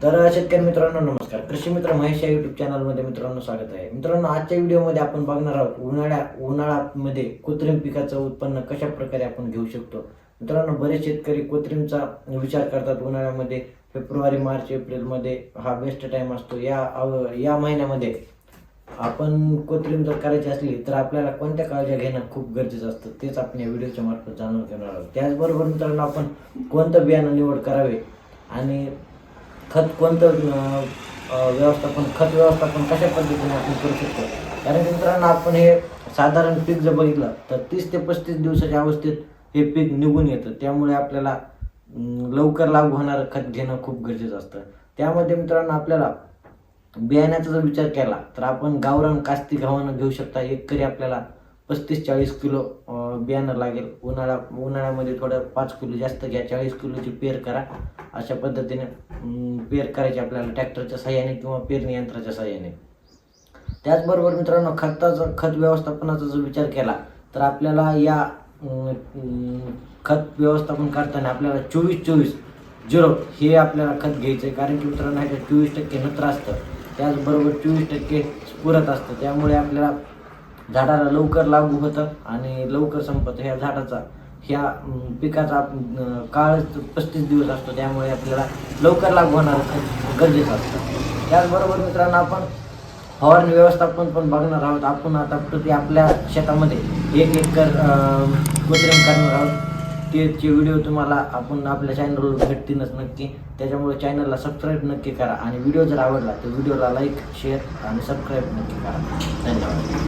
तर शेतकरी मित्रांनो नमस्कार. कृषी मित्र महेश या यूट्यूब चॅनलमध्ये मित्रांनो स्वागत आहे. मित्रांनो आजच्या व्हिडिओमध्ये आपण बघणार आहोत उन्हाळ्यामध्ये कृत्रिम पिकाचं उत्पन्न कशा प्रकारे आपण घेऊ शकतो. मित्रांनो बरेच शेतकरी कृत्रिमचा विचार करतात. उन्हाळ्यामध्ये फेब्रुवारी मार्च एप्रिलमध्ये हा बेस्ट टाइम असतो. या महिन्यामध्ये आपण कृत्रिम जर करायची असली तर आपल्याला कोणत्या काळजी घेणं खूप गरजेचं असतं तेच आपण या व्हिडिओच्या मार्फत जाणून घेणार आहोत. त्याचबरोबर मित्रांनो आपण कोणतं बियाणं निवड करावे आणि खत कोणतं खत व्यवस्थापन कशा पद्धतीने आपण करू शकतो. कारण मित्रांनो आपण हे साधारण पीक जर बघितलं तर 30 ते 35 दिवसाच्या अवस्थेत हे पीक निघून येतं. त्यामुळे आपल्याला लवकर लागू होणारं खत घेणं खूप गरजेचं असतं. त्यामध्ये मित्रांनो आपल्याला बियाण्याचा जर विचार केला तर आपण गावरान कास्ती गव्हाणं घेऊ शकता. एकरी आपल्याला 35-40 किलो बियाणं लागेल. उन्हाळ्यामध्ये थोडं 5 किलो जास्त घ्या. 40 किलोची पेर करा. अशा पद्धतीने पेर करायची आपल्याला ट्रॅक्टरच्या साहाय्याने किंवा पेरणी यंत्राच्या साहाय्याने. त्याचबरोबर मित्रांनो खत व्यवस्थापनाचा जर विचार केला तर आपल्याला या खत व्यवस्थापन करताना आपल्याला 24-24-0 हे आपल्याला खत घ्यायचं आहे. कारण की मित्रांनो ह्याच्यात 24% नत्र असतं, त्याचबरोबर 24% स्फुरत असतं. त्यामुळे आपल्याला झाडाला लवकर लागू होतं आणि लवकर संपतं. ह्या पिकाचा काळ 35 दिवस असतो. त्यामुळे आपल्याला लवकर लागू होणारं खत गरजेचं असतं. त्याचबरोबर मित्रांनो आपण फवारणी व्यवस्थापन पण बघणार आहोत. आपण आता प्रति आपल्या शेतामध्ये 1 एकर कृत्रिम करणार आहोत. त्याचे व्हिडिओ तुम्हाला आपण आपल्या चॅनलवर भेटतीलच नक्की. त्याच्यामुळे चॅनलला सबस्क्राईब नक्की करा आणि व्हिडिओ जर आवडला तर व्हिडिओला लाईक शेअर आणि सबस्क्राईब नक्की करा. धन्यवाद.